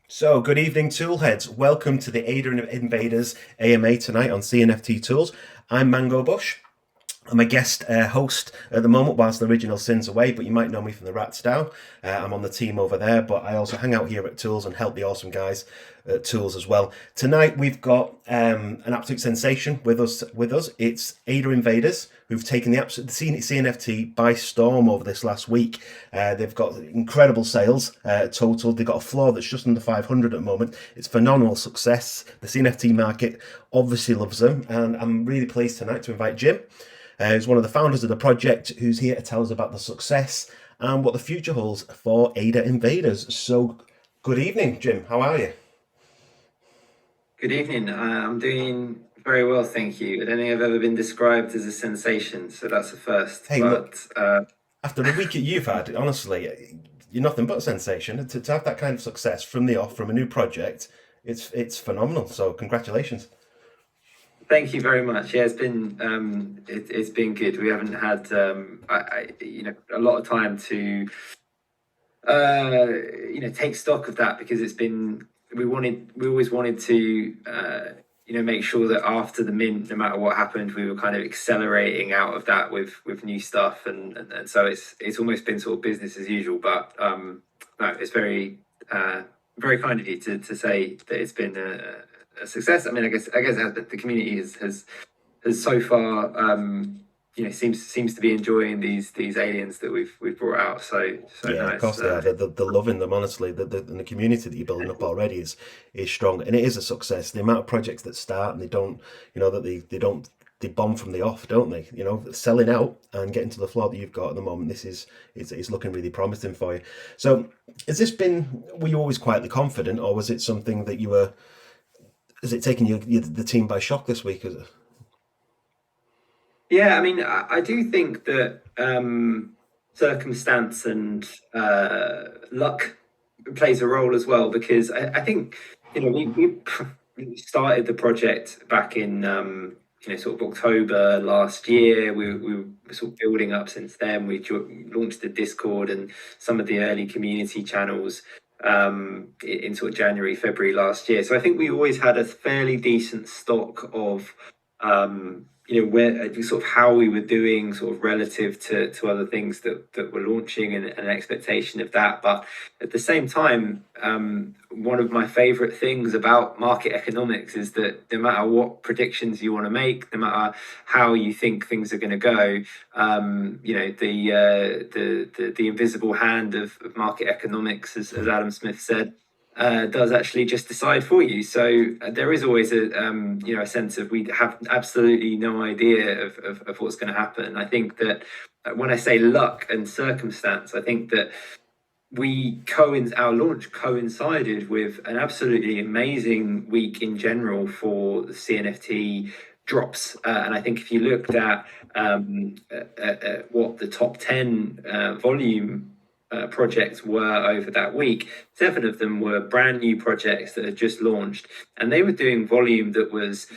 So, good evening, Toolheads. Welcome to the AdaInvadaz AMA tonight on CNFT Tools. I'm MangoBush. I'm a guest host at the moment whilst the original Sin's away, but you might know me from the Rats Dow. I'm on the team over there, but I also hang out here at Tools and help the awesome guys at Tools as well. Tonight we've got an absolute sensation with us. It's AdaInvadaz, who've taken the absolute CNFT by storm over this last week. They've got incredible sales total. They've got a floor that's just under 500 at the moment. It's phenomenal success. The CNFT market obviously loves them, and I'm really pleased tonight to invite Jim. Who's one of the founders of the project, who's here to tell us about the success and what the future holds for AdaInvadaz. So, good evening, Jim. How are you? Good evening. I'm doing very well, thank you. I don't think I've ever been described as a sensation, so that's a first. Hey, look, after the week that you've had, honestly, you're nothing but a sensation. To have that kind of success from the off, from a new project, it's phenomenal. So, congratulations. Thank you very much. Yeah, it's been good. We haven't had a lot of time to take stock of that because we always wanted to make sure that after the mint, no matter what happened, we were kind of accelerating out of that with new stuff, and so it's almost been sort of business as usual. But no, it's very kind of you to say that it's been a success. I mean, I guess it has been. The community has so far seems to be enjoying these aliens that we've brought out. So Yeah, of nice. course they are. They're loving them, honestly. And the community that you're building up already is strong, and it is a success. The amount of projects that start and they don't, they bomb from the off, don't they? Selling out and getting to the floor that you've got at the moment. It's looking really promising for you. So, were you always quietly confident, or was it something that is it taking the team by shock this week? Is it? Yeah, I mean, I do think that circumstance and luck plays a role as well because I think we started the project back in sort of October last year. We were sort of building up since then. We launched the Discord and some of the early community channels in sort of January, February last year. So I think we always had a fairly decent stock of where sort of how we were doing sort of relative to other things that were launching and an expectation of that. But at the same time, one of my favorite things about market economics is that no matter what predictions you want to make, no matter how you think things are going to go, the invisible hand of market economics, as Adam Smith said, does actually just decide for you. So there is always a sense of we have absolutely no idea of what's going to happen. I think that when I say luck and circumstance, I think that our launch coincided with an absolutely amazing week in general for the CNFT drops. And I think if you looked at what the top 10 volume projects were over that week, 7 of them were brand new projects that had just launched, and they were doing volume that was,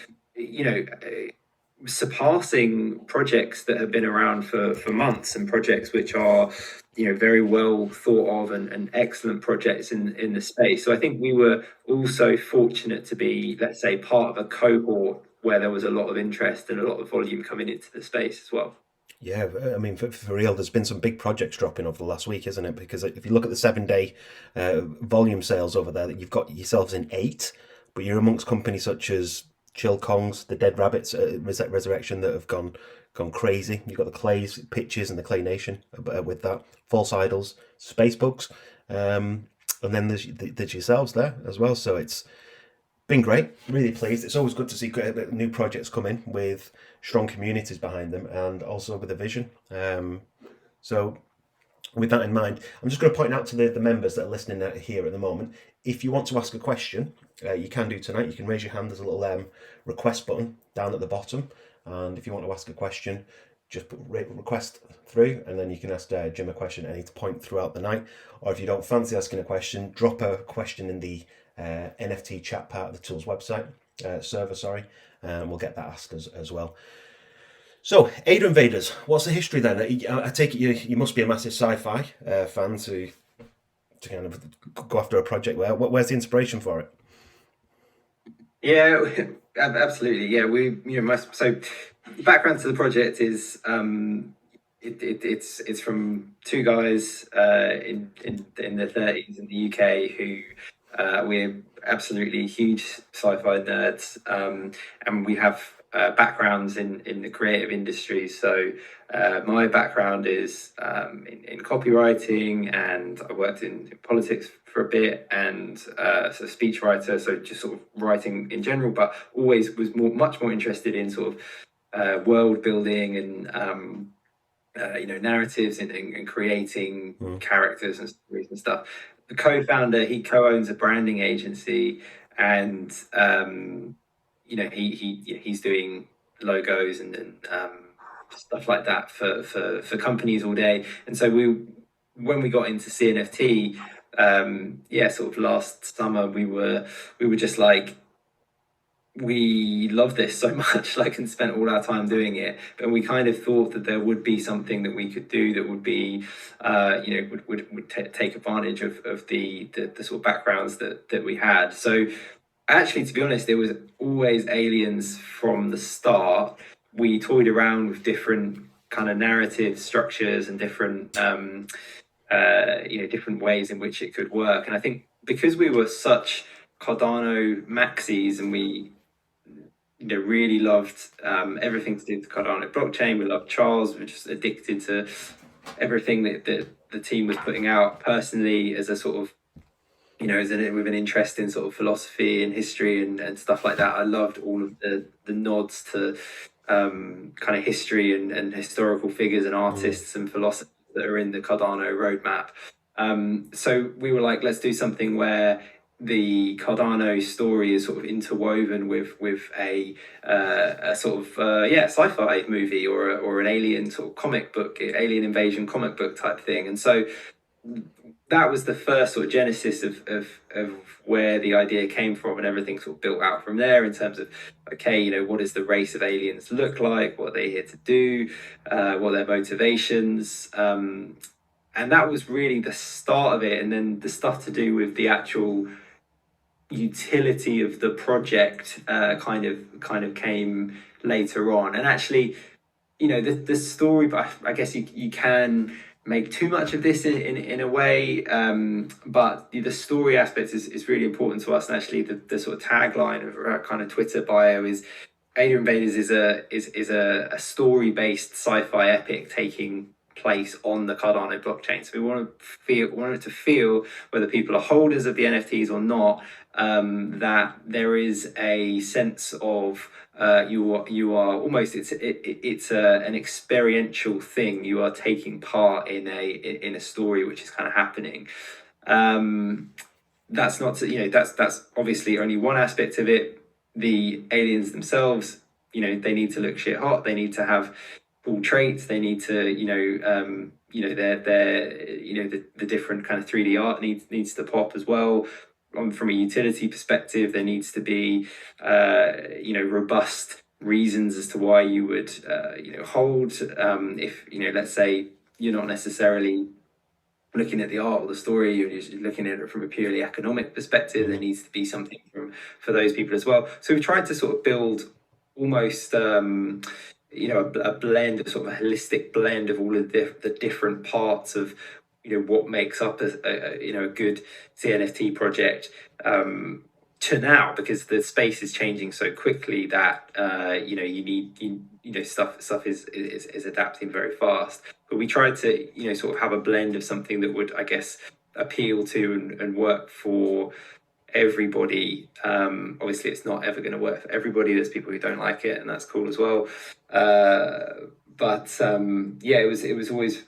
surpassing projects that have been around for months and projects which are very well thought of and excellent projects in the space. So I think we were also fortunate to be, let's say, part of a cohort where there was a lot of interest and a lot of volume coming into the space as well. Yeah, I mean, for real, there's been some big projects dropping over the last week, isn't it? Because if you look at the 7 day volume sales over there, that you've got yourselves in 8, but you're amongst companies such as Chill Kongs, the Dead Rabbits Resurrection that have gone crazy. You've got the Clays Pitches and the Clay Nation with that, False Idols, Space Bugs, and then there's yourselves there as well. So it's been great, really pleased. It's always good to see new projects come in with strong communities behind them and also with a vision. So with that in mind, I'm just going to point out to the members that are listening here at the moment, if you want to ask a question, you can do tonight. You can raise your hand. There's a little request button down at the bottom. And if you want to ask a question, just put request through, and then you can ask Jim a question at any point throughout the night. Or if you don't fancy asking a question, drop a question in the NFT chat part of the Tools website server, and we'll get that asked as well. So, AdaInvadaz, what's the history then? I take it you must be a massive sci-fi fan to to kind of go after a project? Where's the inspiration for it? Yeah, absolutely. Yeah, so background to the project is it's from two guys in their 30s in the UK who we're absolutely huge sci-fi nerds, and we have backgrounds in the creative industry. So my background is in copywriting, and I worked in politics for a bit, and so speechwriter, so just sort of writing in general, but always was much more interested in sort of world building and narratives and creating Mm. characters and stories and stuff. The co-founder, he co-owns a branding agency, and he's doing logos and stuff like that for companies all day. And so when we got into CNFT, sort of last summer, we were just like, we love this so much, like, and spent all our time doing it. But we kind of thought that there would be something that we could do that would be, would take advantage of the sort of backgrounds that we had. So actually, to be honest, there was always aliens from the start. We toyed around with different kind of narrative structures and different, different ways in which it could work. And I think because we were such Cardano maxis, and we really loved everything to do with the Cardano blockchain. We loved Charles. We were just addicted to everything that the team was putting out. Personally, as a sort of, with an interest in sort of philosophy and history and stuff like that, I loved all of the nods to kind of history and historical figures and artists and philosophers that are in the Cardano roadmap. So we were like, let's do something where the Cardano story is sort of interwoven with a sort of sci-fi movie or an alien sort of comic book, alien invasion comic book type thing. And so that was the first sort of genesis of where the idea came from, and everything sort of built out from there in terms of, okay, what does the race of aliens look like? What are they here to do? What are their motivations? And that was really the start of it. And then the stuff to do with the actual utility of the project kind of came later on. And actually, the story, but I guess you can make too much of this in a way, but the story aspect is really important to us. And actually, the sort of tagline of our kind of Twitter bio is AdaInvadaz is a story-based sci-fi epic taking place on the Cardano blockchain. So we wanted to feel, whether people are holders of the NFTs or not, that there is a sense of you are almost, it's an experiential thing. You are taking part in a story which is kind of happening. That's not to, that's obviously only one aspect of it. The aliens themselves, they need to look shit hot. They need to have cool traits. They need to, the different kind of 3D art needs to pop as well. From a utility perspective, there needs to be, robust reasons as to why you would, hold. If, let's say you're not necessarily looking at the art or the story, you're just looking at it from a purely economic perspective, there needs to be something for those people as well. So we tried to sort of build almost, a blend, a sort of a holistic blend of all of the different parts of, what makes up a good CNFT project, to now, because the space is changing so quickly that stuff is adapting very fast. But we tried to sort of have a blend of something that would, I guess, appeal to and work for everybody. Obviously, it's not ever going to work for everybody. There's people who don't like it, and that's cool as well. It was always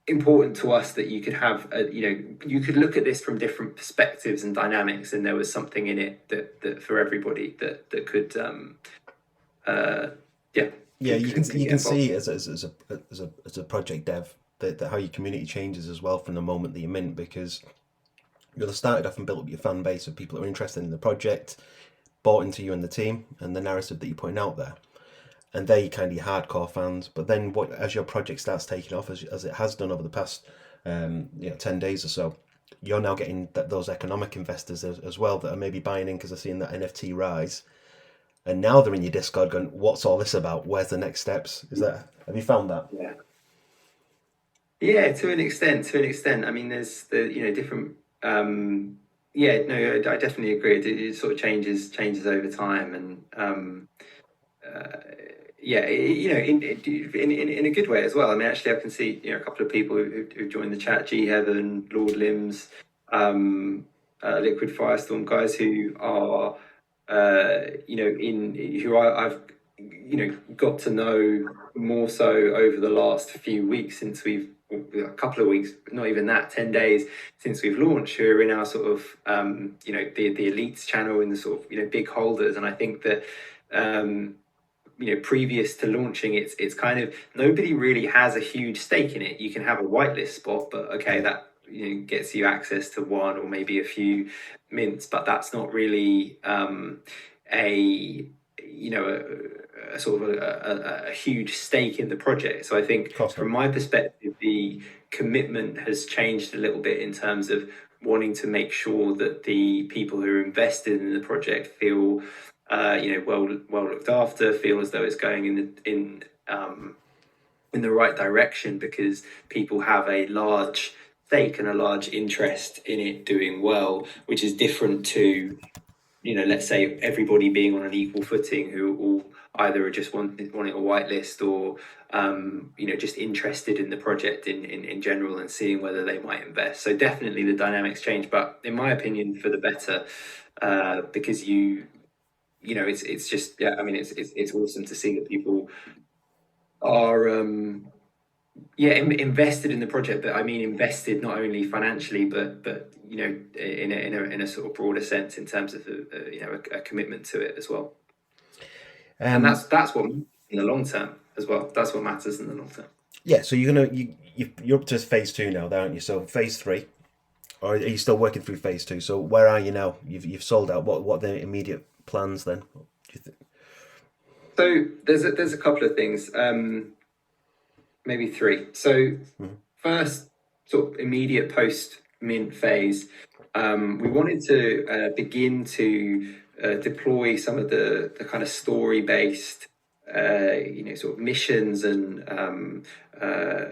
important to us that you could have you could look at this from different perspectives and dynamics, and there was something in it that for everybody that could you can see as a project dev that how your community changes as well from the moment that you mint, because you'll have started off and built up your fan base of people that are interested in the project, bought into you and the team and the narrative that you're putting out there. And they're kind of your hardcore fans. But then as your project starts taking off, as it has done over the past 10 days or so, you're now getting those economic investors as well that are maybe buying in because they're seeing that NFT rise, and now they're in your Discord going, "What's all this about? Where's the next steps?" Is that have you found that? Yeah. Yeah, to an extent, to an extent. I mean, there's the different. Yeah, no, I definitely agree. It sort of changes over time, and uh, yeah, in a good way as well. I mean, actually, I can see a couple of people who joined the chat: G Heaven, Lord Limbs, um, Liquid Firestorm, guys who are in who I've got to know more so over the last few weeks since we've a couple of weeks, not even that, 10 days since we've launched, who are in our sort of the elites channel in the sort of big holders. And I think that previous to launching, it's kind of nobody really has a huge stake in it. You can have a whitelist spot, but okay, Yeah, that gets you access to one or maybe a few mints, but that's not really a a sort of a huge stake in the project. So I think of course from not. my perspective, the commitment has changed a little bit in terms of wanting to make sure that the people who are invested in the project feel well looked after, feel as though it's going in the right direction, because people have a large stake and a large interest in it doing well, which is different to let's say everybody being on an equal footing, who all either are just wanting a whitelist, or just interested in the project in general and seeing whether they might invest. So definitely the dynamics change, but in my opinion for the better, because it's just, yeah, I mean, it's awesome to see that people are invested in the project, but I mean invested not only financially, but in a sort of broader sense in terms of a commitment to it as well. And Um, that's what in the long term as well. That's what matters in the long term. yeah. So you're up to phase two now, there, aren't you? So phase three, or are you still working through phase two? So where are you now? You've sold out. What are the immediate plans then? Do you think? So there's a couple of things, maybe three. So Mhm. first, sort of immediate post mint phase, we wanted to begin to deploy some of the kind of story based, sort of missions and uh,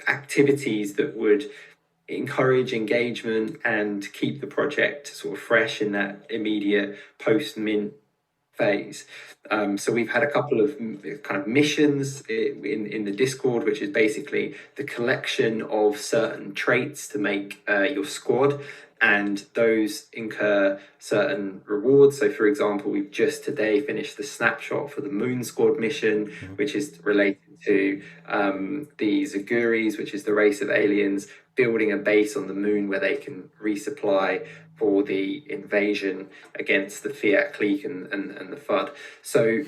activities that would encourage engagement and keep the project sort of fresh in that immediate post mint phase. So we've had a couple of kind of missions in the Discord, which is basically the collection of certain traits to make your squad, and those incur certain rewards. So, for example, we've just today finished the snapshot for the Moon Squad mission, Mhm. which is related to the Zaguris, which is the race of aliens building a base on the moon where they can resupply for the invasion against the Fiat clique and the FUD. So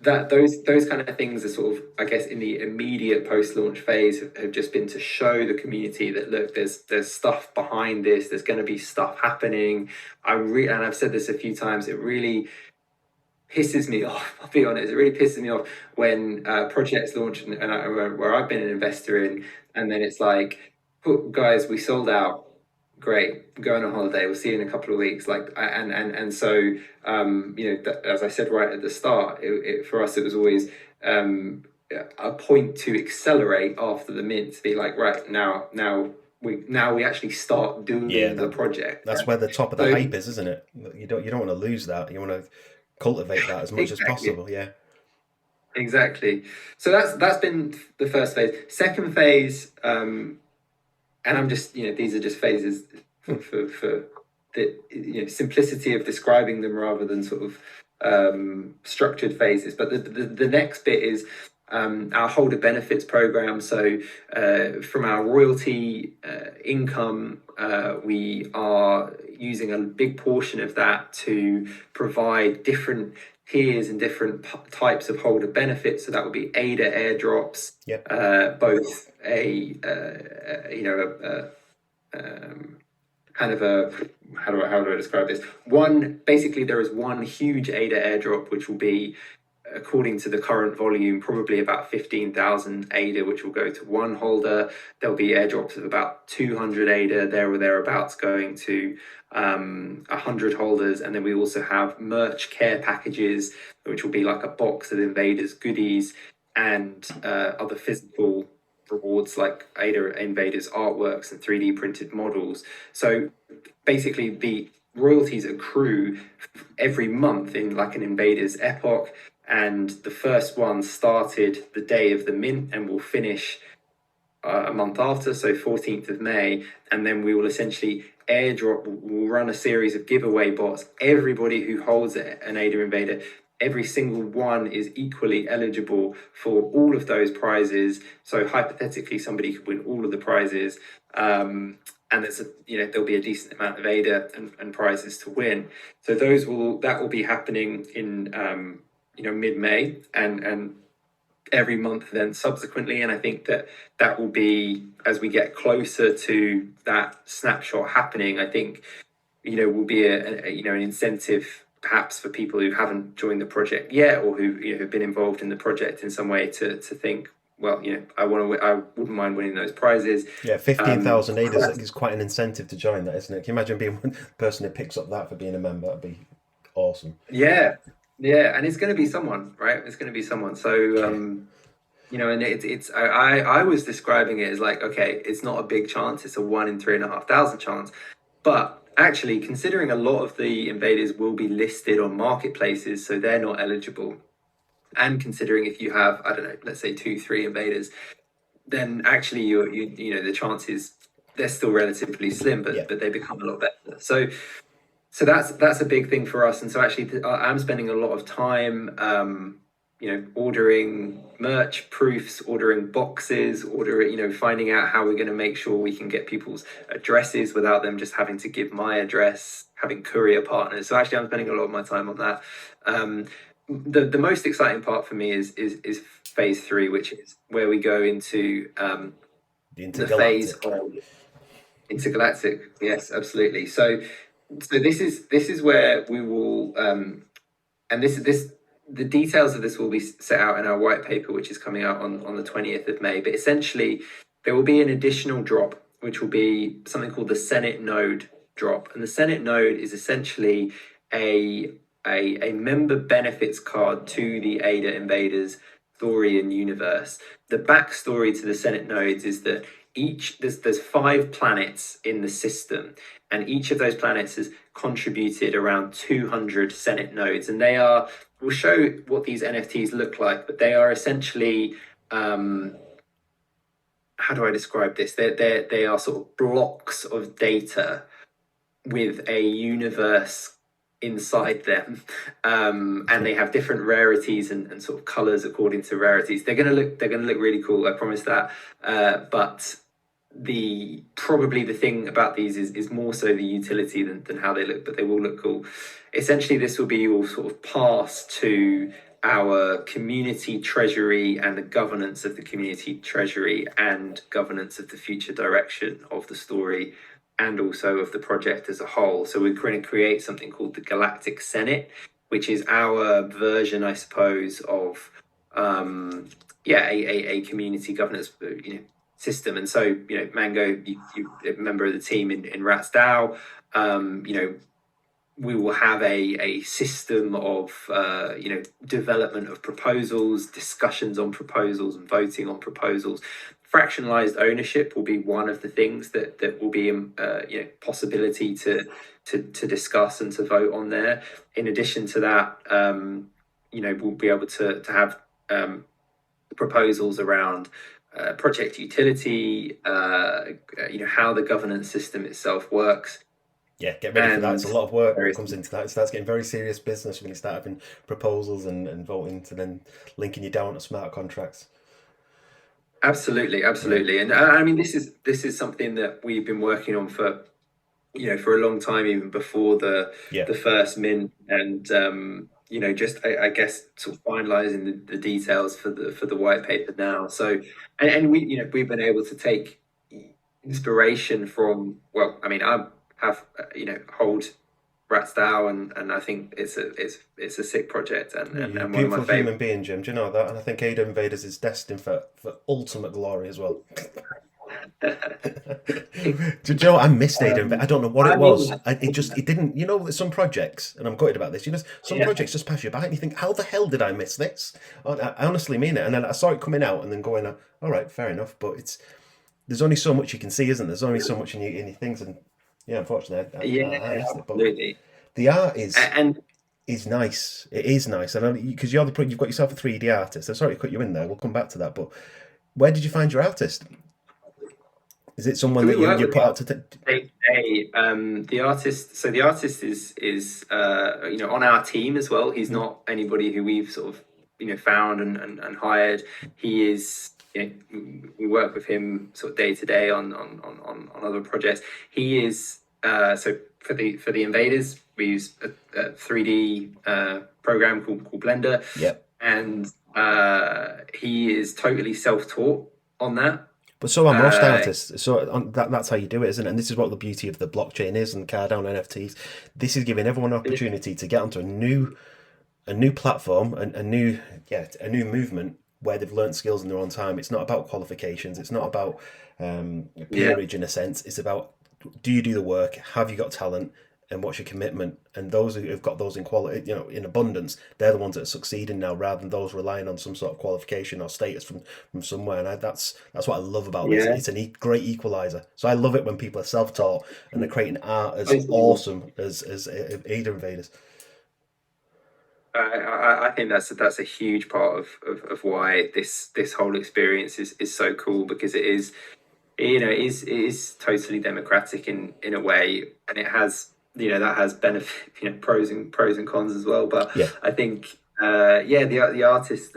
that those kind of things are sort of, I guess, in the immediate post-launch phase have just been to show the community that look, there's stuff behind this, there's going to be stuff happening. And I've said this a few times, it really pisses me off. I'll be honest, it really pisses me off when projects launch, where I've been an investor in, and then it's like, guys, we sold out. Great, go on a holiday. We'll see you in a couple of weeks. Like, and so as I said right at the start, for us it was always a point to accelerate after the mint, to be like, right, now we actually start Yeah, doing the that project. that's where the top of the So hype is, isn't it? You don't want to lose that. You want to cultivate that as much as exactly. possible. Yeah. Exactly. So that's been the first phase. Second phase, and I'm just these are just phases for the simplicity of describing them rather than sort of structured phases. But the next bit is our holder benefits program. So from our royalty income, we are using a big portion of that to provide different tiers and different types of holder benefits. So that would be ADA airdrops, Yep. both a kind of a how do I describe this? One, basically, there is one huge ADA airdrop which will be according to the current volume, probably about 15,000 ADA, which will go to one holder. There'll be airdrops of about 200 ADA, there or thereabouts, going to 100 holders. And then we also have merch care packages, which will be like a box of Invaders goodies and other physical rewards like AdaInvadaz artworks and 3D printed models. So basically, the royalties accrue every month in like an Invaders epoch, and the first one started the day of the mint and will finish a month after, so 14th of May, and then we will essentially airdrop, we'll run a series of giveaway bots. Everybody who holds an AdaInvadaz, every single one is equally eligible for all of those prizes. So hypothetically, somebody could win all of the prizes. And there's there'll be a decent amount of ADA and prizes to win. So that will be happening in mid-May and every month then subsequently. And I think that will be, as we get closer to that snapshot happening, I think will be an incentive perhaps for people who haven't joined the project yet, or who have been involved in the project in some way, to think, well, I wouldn't mind winning those prizes. Yeah, 15,000 ADA is quite an incentive to join that, isn't it? Can you imagine being one person who picks up that for being a member? That'd be awesome. Yeah, and it's going to be someone, right? It's going to be someone. So, and I was describing it as like, okay, it's not a big chance; it's a 1 in 3,500 chance. But actually, considering a lot of the invaders will be listed on marketplaces, so they're not eligible, and considering if you have, I don't know, let's say 2-3 invaders, then actually the chances, they're still relatively slim, but they become a lot better. So that's a big thing for us. And so actually, I'm spending a lot of time, ordering merch proofs, ordering boxes, finding out how we're going to make sure we can get people's addresses without them just having to give my address, having courier partners. So actually, I'm spending a lot of my time on that. The most exciting part for me is phase 3, which is where we go into the phase of intergalactic. Yes, absolutely. So this is where we will, and the details of this will be set out in our white paper, which is coming out on the 20th of May. But essentially, there will be an additional drop, which will be something called the Senate node drop. And the Senate node is essentially a member benefits card to the AdaInvadaz story and universe. The backstory to the Senate nodes is that there's 5 planets in the system, and each of those planets has contributed around 200 Senate nodes, and we'll show what these NFTs look like, but they are essentially, how do I describe this? They are sort of blocks of data with a universe inside them, and they have different rarities and sort of colors according to rarities. They're gonna look really cool, I promise that. But probably the thing about these is more so the utility than how they look, but they will look cool. Essentially, this will be your sort of pass to our community treasury and the governance of the community treasury and governance of the future direction of the story and also of the project as a whole. So we're going to create something called the Galactic Senate, which is our version, I suppose, of a community governance system. And so Mango, you a member of the team in Rats DAO, we will have a system of development of proposals, discussions on proposals, and voting on proposals. Fractionalized ownership will be one of the things that will be possibility to discuss and to vote on there. In addition to that, we'll be able to have proposals around project utility, how the governance system itself works. Yeah, get ready for that. It's a lot of work that comes into that. It starts getting very serious business when you start having proposals and voting to then linking you down to smart contracts. Absolutely. And I mean, this is something that we've been working on for a long time, even before the first mint, and just I guess sort of finalizing the details for the white paper now. So and we've been able to take inspiration from, well, I mean, I have hold Rats DAO, and I think it's a sick project, You're a and one of my beautiful favorite. human being, Jim. Do you know that? And I think AdaInvadaz is destined for ultimate glory as well. Do you know what? I missed Ada. I don't know what it I mean, was. It didn't. You know, some projects, and I'm gutted about this. You know, some yeah, projects just pass you by, and you think, how the hell did I miss this? I honestly mean it. And then I saw it coming out, and then going, all right, fair enough. But there's only so much you can see, isn't there? There's only so much in your things, and yeah, unfortunately, yeah, I missed it. But absolutely. the art And is nice. It is nice, and because you've got yourself a 3D artist. I'm sorry to cut you in there. We'll come back to that. But where did you find your artist? Is it someone so we that you work you with put out to? day to day. The artist, so the artist is on our team as well. He's not anybody who we've sort of found and hired. He is. We work with him sort of day to day on other projects. He is so for the invaders, we use a 3D program called Blender, Yep. and he is totally self taught on that. But so are most Uh, artists. So that's how you do it, isn't it? And this is what the beauty of the blockchain is and Cardano NFTs. This is giving everyone an opportunity to get onto a new platform, a new movement where they've learned skills in their own time. It's not about qualifications. It's not about yeah, peerage in a sense. It's about, do you do the work? Have you got talent? And what's your commitment? And those who have got those in quality, in abundance, they're the ones that are succeeding now, rather than those relying on some sort of qualification or status from somewhere. And that's what I love about this. yeah. It's a great equalizer. So I love it when people are self-taught and they're creating art as Totally. awesome as Ada Invaders. I think that's a huge part of why this whole experience is so cool, because it is it is totally democratic in a way, and it has that has benefit pros and cons as well. But Yeah. I think the artist,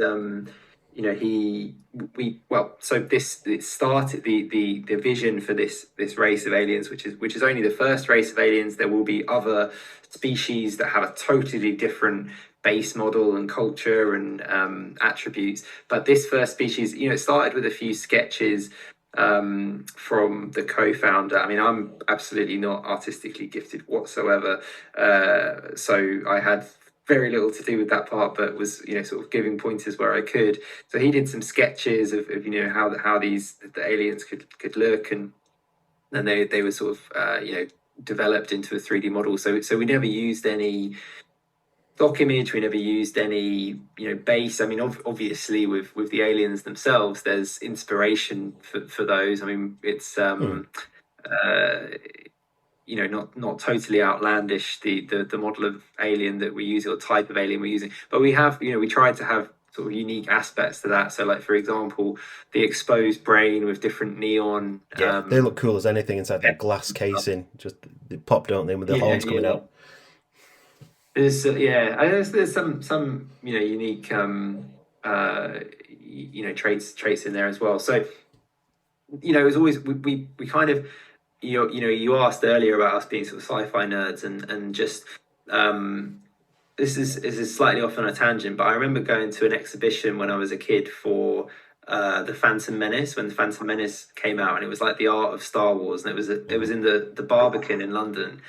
he we well so this it started the vision for this race of aliens, which is only the first race of aliens. There will be other species that have a totally different base model and culture and attributes, but this first species, it started with a few sketches from the co-founder. I mean, I'm absolutely not artistically gifted whatsoever, so I had very little to do with that part, but was sort of giving pointers where I could. So he did some sketches of how the aliens could look, and they were sort of developed into a 3D model. So we never used any stock image. We never used any base. I mean, obviously with the aliens themselves, there's inspiration for those. I mean, it's Hmm. uh, not totally outlandish, the model of alien that we use or type of alien we're using, but we have we tried to have sort of unique aspects to that. So like, for example, the exposed brain with different neon Yeah, they look cool as anything inside that glass casing. Just they pop, don't they, with the yeah, horns coming yeah. out. There's some unique traits in there as well. So it was always we kind of you asked earlier about us being sort of sci-fi nerds, and just this is slightly off on a tangent, but I remember going to an exhibition when I was a kid for the Phantom Menace, when the Phantom Menace came out, and it was like the art of Star Wars, and it was Hmm. in the Barbican in London,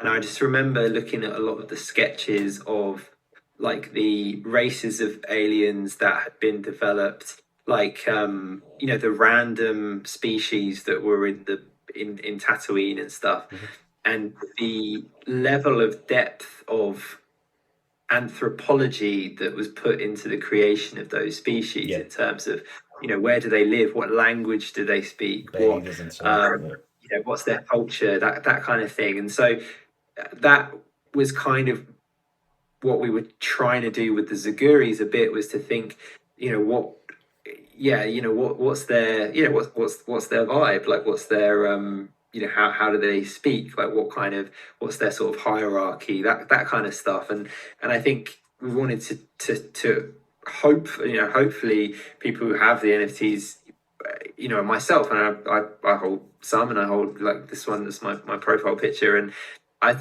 and I just remember looking at a lot of the sketches of like the races of aliens that had been developed, like the random species that were in Tatooine and stuff, Hmm. and the level of depth of anthropology that was put into the creation of those species, Yeah, in terms of where do they live, what language do they speak, what behaviors and so on. um, Yeah. what's their culture, that kind of thing. And so that was kind of what we were trying to do with the Zaguris a bit, was to think, what what's their what's their vibe, like, what's their how do they speak, like, what's their sort of hierarchy, that kind of stuff. And I think we wanted to hopefully people who have the NFTs, and myself, and I hold some, and I hold like this one that's my profile picture, and I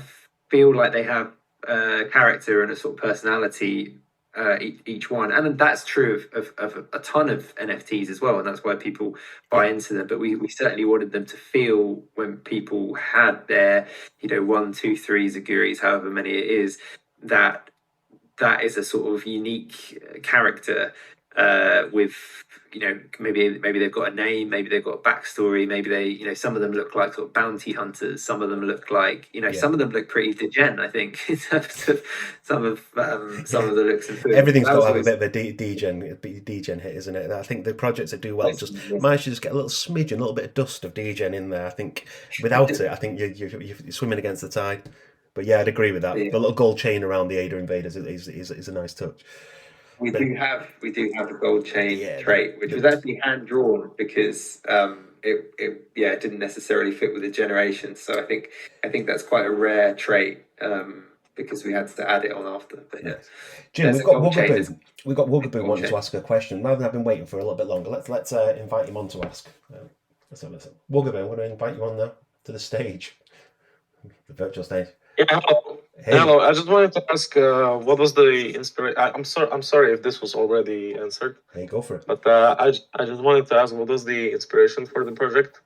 feel like they have character and a sort of personality each one, and that's true of a ton of NFTs as well, and that's why people buy Yeah. into them. But we certainly wanted them to feel, when people had their, you know, 1, 2, 3 Zaguris, however many it is, that that is a sort of unique character, with, you know, maybe they've got a name, maybe they've got a backstory, maybe they, you know, some of them look like sort of bounty hunters, some of them look like, you know, Yeah. some of them look pretty degen, I think, in terms of some Yeah. of the looks and feels. Everything's That got to was have a always bit of a degen hit, isn't it? I think the projects that do well just manage to just get a little smidgen, a little bit of dust of degen in there. I think without it, I think you're swimming against the tide. But yeah, I'd agree with that. yeah. The little gold chain around the AdaInvadaz is a nice touch. But We do have a gold chain yeah, trait, which was actually hand drawn because it didn't necessarily fit with the generation. So I think that's quite a rare trait, because we had to add it on after. But yeah, nice. Jim, there's we've a got gold chain. There's Wugaboo. We've got a Wugaboo gold wanting chain. to ask a question. Rather than I've been waiting for a little bit longer, let's invite him on to ask. Let's Wugaboo, I want to invite you on now to the stage, the virtual stage. Yeah, hello. Hey, Hello. I just wanted to ask, what was the inspiration? I'm sorry. I'm sorry if this was already answered, hey, go for it. but I just wanted to ask, what was the inspiration for the project?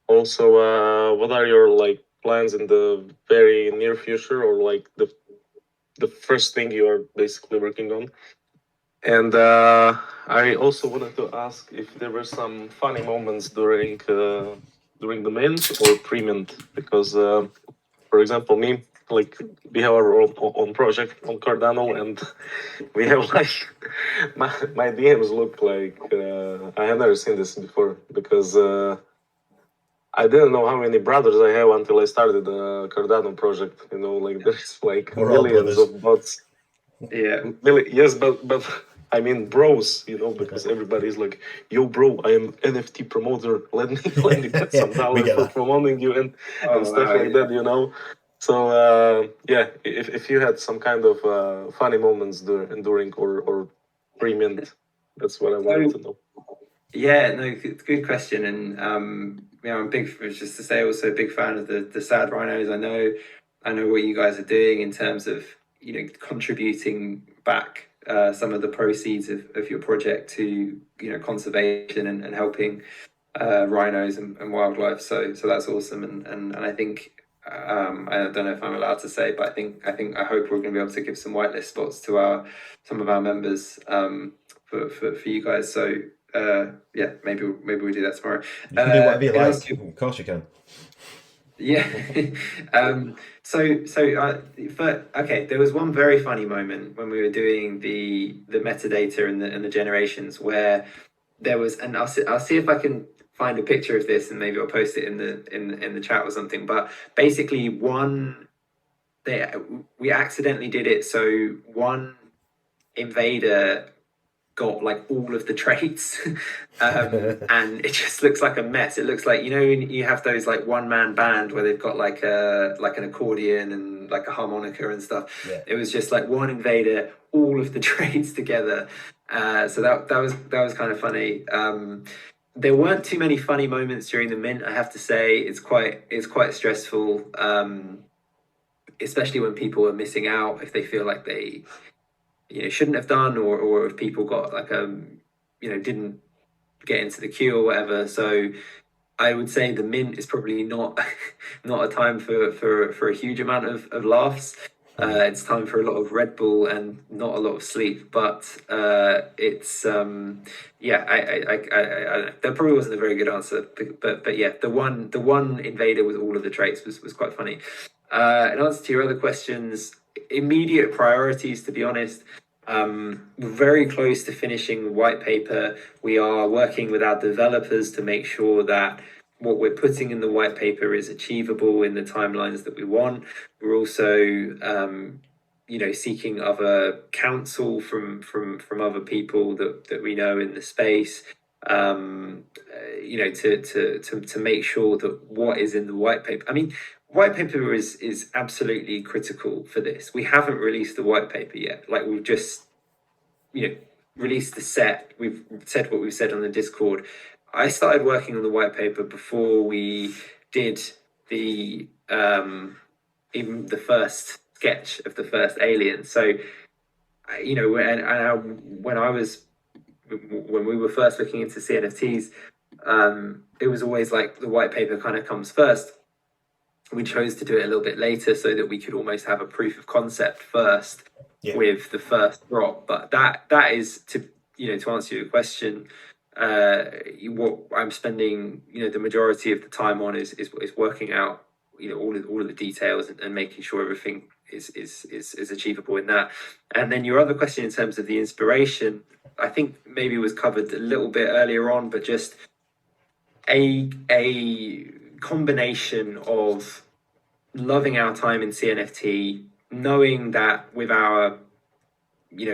Also, what are your like plans in the very near future, or like the first thing you are basically working on? And I also wanted to ask if there were some funny moments during the mint or pre-mint, because for example, me, like, we have our own project on Cardano, and we have like my DMs look like I have never seen this before, because I didn't know how many brothers I have until I started the Cardano project. You know, like there's like We're all millions brothers. of bots. Yeah. Yes, but I mean bros, you know, because everybody's like, "Yo, bro, I am NFT promoter. Let me get some We dollars get for that. promoting you," and Oh stuff wow. like Yeah. that, you know. So yeah, if you had some kind of funny moments during or pre-mint, that's what I wanted So to know. yeah, no, good question. And you know, I'm big, just to say, also a big fan of the sad rhinos. I know what you guys are doing in terms of, you know, contributing back some of the proceeds of your project to, you know, conservation and helping rhinos and wildlife. So that's awesome. And I think, I don't know if I'm allowed to say, but I hope we're going to be able to give some whitelist spots to some of our members, for you guys. So yeah, maybe we do that tomorrow. You can do whatever you In answer like. to Of course you can. yeah. Okay, there was one very funny moment when we were doing the metadata and the generations, where there was, and I'll see if I can find a picture of this, and maybe I'll post it in the chat or something. But basically, we accidentally did it, so one invader got like all of the traits, and it just looks like a mess. It looks like, you know, you have those like one man band where they've got like an accordion and like a harmonica and stuff. Yeah. It was just like one invader, all of the traits together. So that was kind of funny. There weren't too many funny moments during the mint, I have to say. It's quite stressful, especially when people are missing out, if they feel like they, you know, shouldn't have done, or if people got like you know, didn't get into the queue or whatever. So I would say the mint is probably not not a time for a huge amount of laughs. It's time for a lot of Red Bull and not a lot of sleep. But it's yeah, I that probably wasn't a very good answer. But yeah, the one invader with all of the traits was quite funny. In answer to your other questions, immediate priorities, to be honest. We're very close to finishing the white paper. We are working with our developers to make sure that what we're putting in the white paper is achievable in the timelines that we want. We're also, you know, seeking other counsel from other people that we know in the space. You know, to make sure that what is in the white paper. I mean, white paper is absolutely critical for this. We haven't released the white paper yet. Like, we've just, you know, released the set. We've said what we've said on the Discord. I started working on the white paper before we did the even the first sketch of the first alien. So you know, when we were first looking into CNFTs, it was always like the white paper kind of comes first. We chose to do it a little bit later so that we could almost have a proof of concept first with the first drop. But that is to answer your question. What I'm spending the majority of the time on is working out all of the details and making sure everything is achievable in that. And then your other question in terms of the inspiration, I think maybe was covered a little bit earlier on, but just a combination of loving our time in CNFT, knowing that with our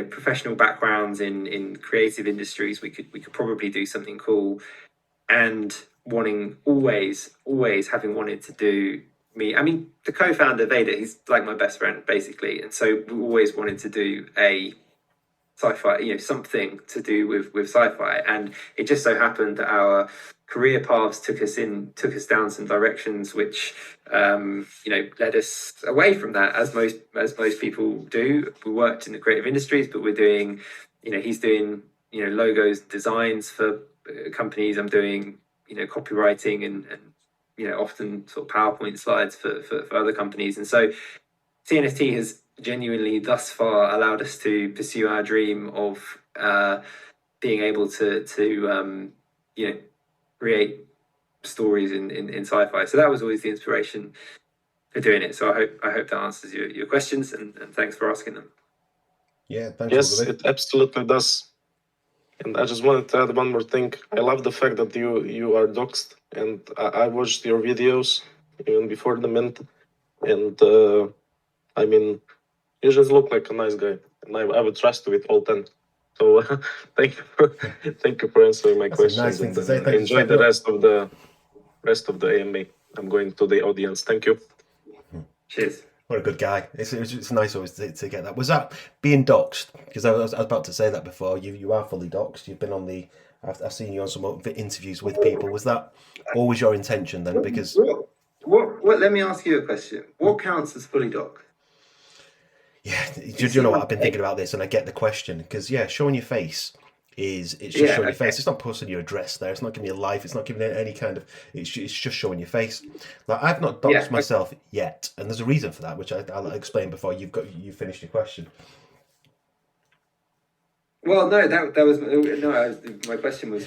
professional backgrounds in creative industries, we could probably do something cool, and always having wanted to do the co-founder Vader, he's like my best friend basically, and so we always wanted to do a sci-fi, something to do with sci-fi, and it just so happened that our career paths took us down some directions which led us away from that, as most people do. We worked in the creative industries, but we're doing he's doing logos, designs for companies. I'm doing copywriting and often sort of PowerPoint slides for other companies, and so CNFT has genuinely thus far allowed us to pursue our dream of being able to create stories in sci-fi. So that was always the inspiration for doing it. So I hope that answers your questions, and thanks for asking them. Yeah, thanks. Yes, it absolutely does. And I just wanted to add one more thing. I love the fact that you are doxxed, and I watched your videos even before the mint, and I mean, you just look like a nice guy, and I would trust you with all 10. So thank you for answering my questions. Nice thing and to say. Enjoy the rest of the AMA. I'm going to the audience. Thank you. Cheers. What a good guy. It's nice always to get that. Was that being doxxed? Because I was about to say that before. You are fully doxxed. You've been on the. I've seen you on some interviews with people. Was that always your intention then? Because what? Let me ask you a question. What counts as fully doxxed? Yeah, do you know what? I've been thinking about this, and I get the question because showing your face it's just showing your face. It's not posting your address there. It's not giving you a life. It's not giving any kind of. It's just showing your face. Like I've not doxed myself yet, and there's a reason for that, which I'll explain before you finished your question. Well, no, that was my question was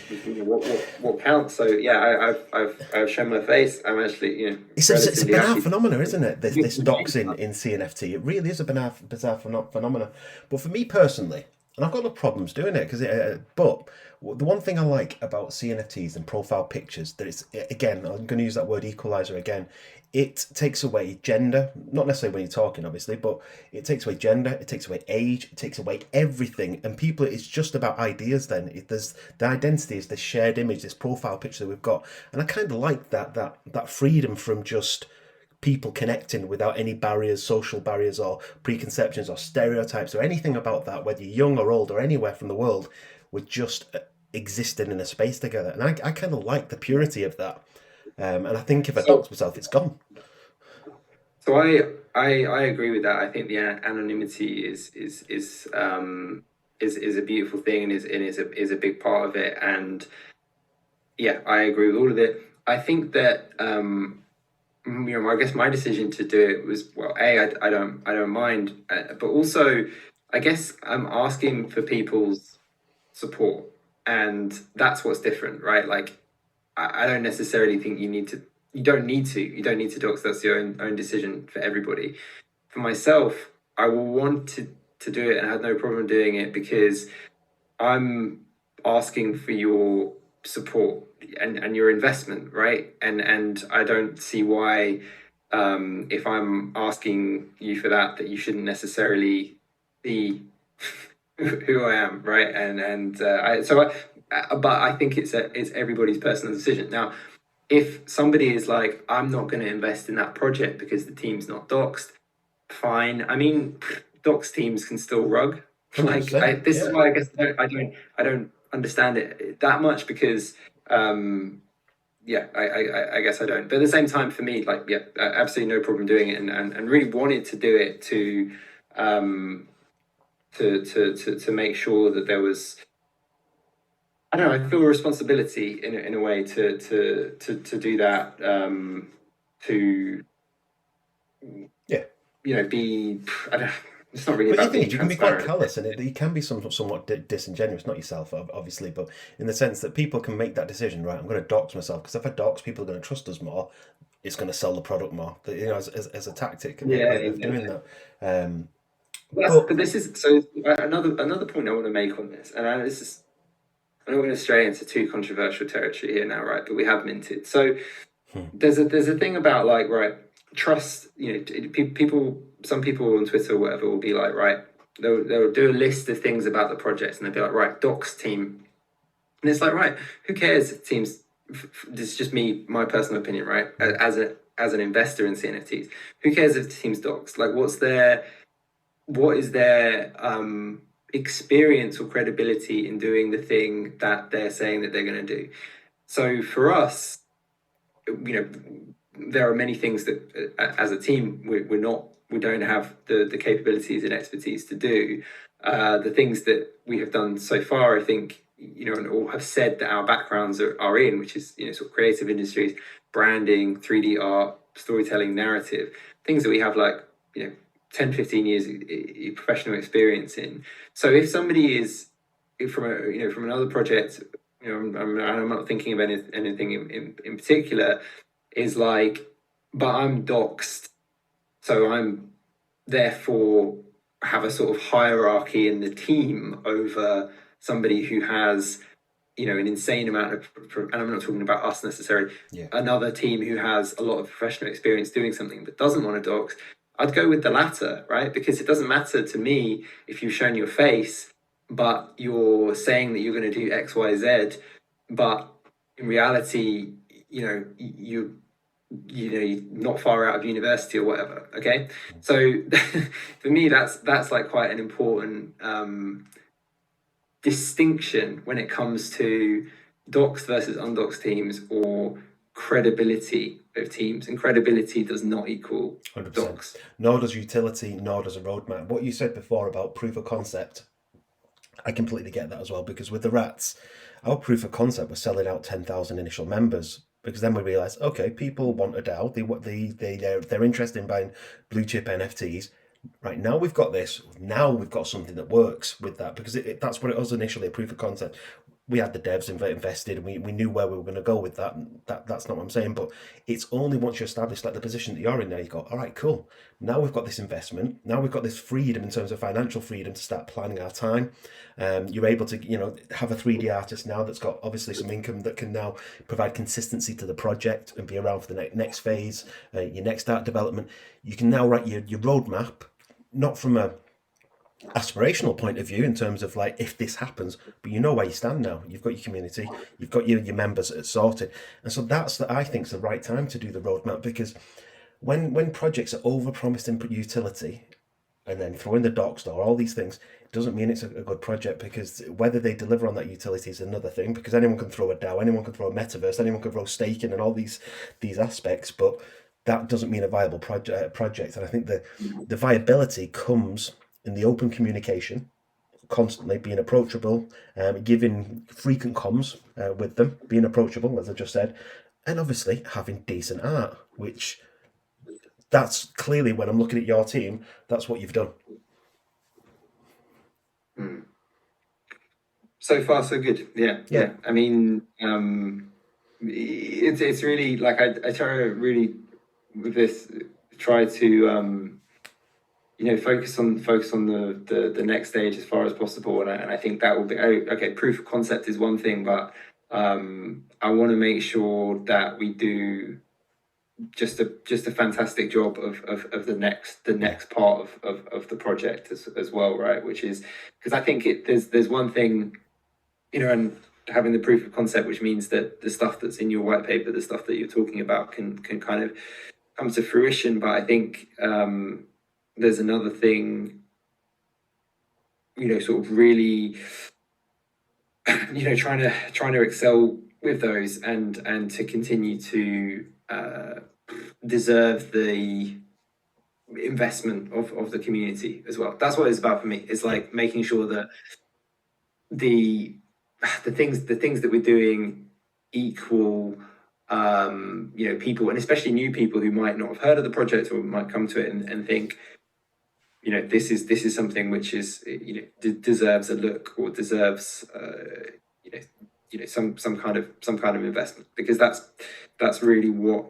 what counts. So yeah, I've shown my face. I'm actually It's a bizarre phenomenon, isn't it? This doxing in CNFT. It really is a bizarre phenomenon. But for me personally, and I've got no problems doing it but the one thing I like about CNFTs and profile pictures that it's, again, I'm going to use that word equalizer again. It takes away gender, not necessarily when you're talking, obviously, but it takes away gender, it takes away age, it takes away everything. And people, it's just about ideas then. There's the identity is this shared image, this profile picture that we've got. And I kind of like that freedom from just people connecting without any barriers, social barriers or preconceptions or stereotypes or anything about that, whether you're young or old or anywhere from the world, we're just existing in a space together. And I kind of like the purity of that. And I think if I dox myself, it's gone. So I agree with that. I think the anonymity is a beautiful thing and is a big part of it. And yeah, I agree with all of it. I think that I guess my decision to do it was I don't mind, but also I guess I'm asking for people's support, and that's what's different, right? Like I don't necessarily think you don't need to dox. That's your own decision for everybody. For myself, I will want to do it, and I had no problem doing it because I'm asking for your support and your investment, right? And I don't see why if I'm asking you for that you shouldn't necessarily be who I am, right? But I think it's everybody's personal decision. Now, if somebody is like, I'm not going to invest in that project because the team's not doxed, fine. I mean, doxed teams can still rug. Like this is why I guess I don't understand it that much because I guess I don't. But at the same time, for me, like absolutely no problem doing it, and really wanted to do it to to make sure that there was, I don't know, I feel a responsibility in a way to do that, to Yeah. be, I don't, it's not really But you about think being you can be quite transparent. callous, and it can be somewhat disingenuous, not yourself, obviously, but in the sense that people can make that decision, right? I'm going to dox myself because if I dox, people are going to trust us more. It's going to sell the product more, as a tactic Yeah, of doing that. but this is so another point I want to make on this, and this is, I'm not going to stray into too controversial territory here now, right? But we have minted. So there's a thing about, like, right, trust. People, some people on Twitter or whatever will be like, right, they'll do a list of things about the project, and they'll be like, right, docs team, and it's like, right, who cares if teams? This is just me, my personal opinion, right? As an investor in CNFTs, who cares if the team's docs? Like, what is their experience or credibility in doing the thing that they're saying that they're going to do? So for us, there are many things that as a team we don't have the capabilities and expertise to do. The things that we have done so far, I think, or have said that our backgrounds are in, which is, sort of creative industries, branding, 3D art, storytelling, narrative, things that we have, like, 10, 15 years professional experience in. So if somebody is from another project, I'm not thinking of anything in particular, is like, but I'm doxed, so I'm therefore have a sort of hierarchy in the team over somebody who has, an insane amount of, and I'm not talking about us necessarily, another team who has a lot of professional experience doing something but doesn't want to dox. I'd go with the latter, right? Because it doesn't matter to me if you've shown your face, but you're saying that you're going to do X, Y, Z, but in reality, you're not far out of university or whatever. Okay, so for me, that's like quite an important distinction when it comes to doxed versus undoxed teams, or credibility of teams, and credibility does not equal 100%. docs. Nor does utility, nor does a roadmap. What you said before about proof of concept, I completely get that as well, because with the rats, our proof of concept was selling out 10,000 initial members, because then we realized, okay, people want a DAO, they're interested in buying blue chip NFTs. Right, now we've got this. Now we've got something that works with that, because that's what it was initially, a proof of concept. We had the devs invested, and we knew where we were going to go with that. That's not what I'm saying, but it's only once you establish, like, the position that you're in now, you go, all right, cool. Now we've got this investment. Now we've got this freedom in terms of financial freedom to start planning our time. You're able to, have a 3D artist now that's got obviously some income that can now provide consistency to the project and be around for the next phase, your next art development. You can now write your roadmap, not from a aspirational point of view in terms of, like, if this happens, but you know where you stand now. You've got your community, you've got your members sorted, and so I think it's the right time to do the roadmap, because when projects are overpromised in utility and then throw in the dock store, all these things, it doesn't mean it's a good project, because whether they deliver on that utility is another thing, because anyone can throw a DAO, anyone can throw a metaverse, anyone can throw staking and all these aspects, but that doesn't mean a viable project. And I think the viability comes in the open communication, constantly being approachable, giving frequent comms with them, being approachable, as I just said, and obviously having decent art, which that's clearly, when I'm looking at your team, that's what you've done. So far, so good. Yeah. I mean, it's really, like, I try to really with this try to focus on the next stage as far as possible, and I think that will be, okay. Proof of concept is one thing, but I want to make sure that we do just a fantastic job of the next part of the project as well, right? Which is, because I think there's one thing, and having the proof of concept, which means that the stuff that's in your white paper, the stuff that you're talking about, can kind of come to fruition. But I think there's another thing, sort of really, trying to excel with those, and to continue to deserve the investment of the community as well. That's what it's about for me. It's like making sure that the things that we're doing equal people, and especially new people who might not have heard of the project or might come to it and think, this is something which is deserves a look, or deserves some kind of investment, because that's really what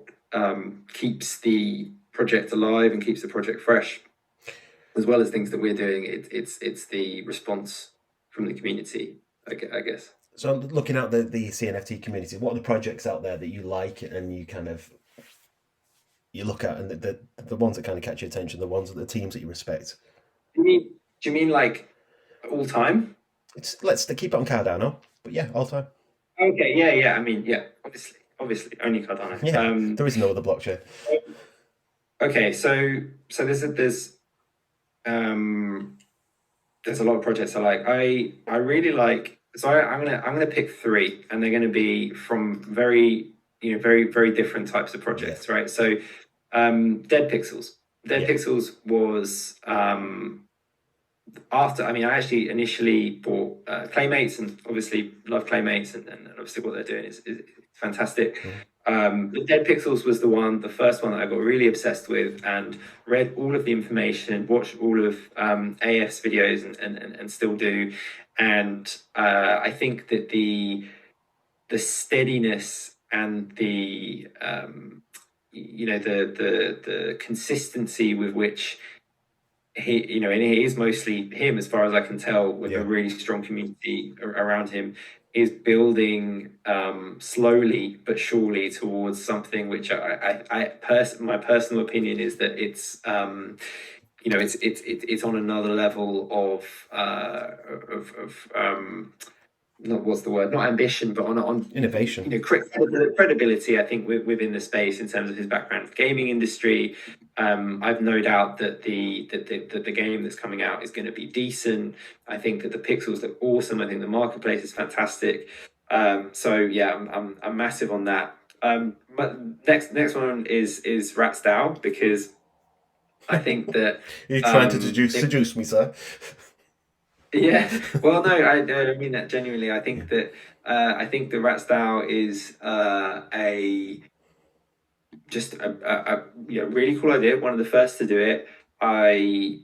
keeps the project alive and keeps the project fresh, as well as things that we're doing. It's the response from the community, I guess. So looking at the CNFT community, what are the projects out there that you like and you look at, and the ones that kind of catch your attention, the ones, the teams that you respect? Do you mean like all time? Let's keep it on Cardano, but yeah, all time. Okay, yeah. I mean, yeah, obviously, only Cardano. Yeah, there is no other blockchain. Okay, so there's a lot of projects I like. I really like. So I'm gonna pick three, and they're gonna be from very very different types of projects, right? So, Dead Pixels. Dead Pixels was after. I mean, I actually initially bought Claymates, and obviously love Claymates, and obviously what they're doing is fantastic. But Dead Pixels was the first one that I got really obsessed with, and read all of the information, watched all of AF's videos, and still do. And I think that the steadiness and the the consistency with which he, and it is mostly him, as far as I can tell, with a really strong community around him, is building slowly but surely towards something which my personal opinion is that it's it's on another level of not what's the word, not ambition, but on innovation, credibility. I think within the space, in terms of his background in the gaming industry. I've no doubt that the game that's coming out is going to be decent. I think that the pixels look awesome. I think the marketplace is fantastic. So yeah, I'm massive on that. But next one is Rats DAO, because I think that you're trying to seduce me, sir. Yeah, well, no, I mean that genuinely. I think that the Rats DAO is a really cool idea. One of the first to do it. I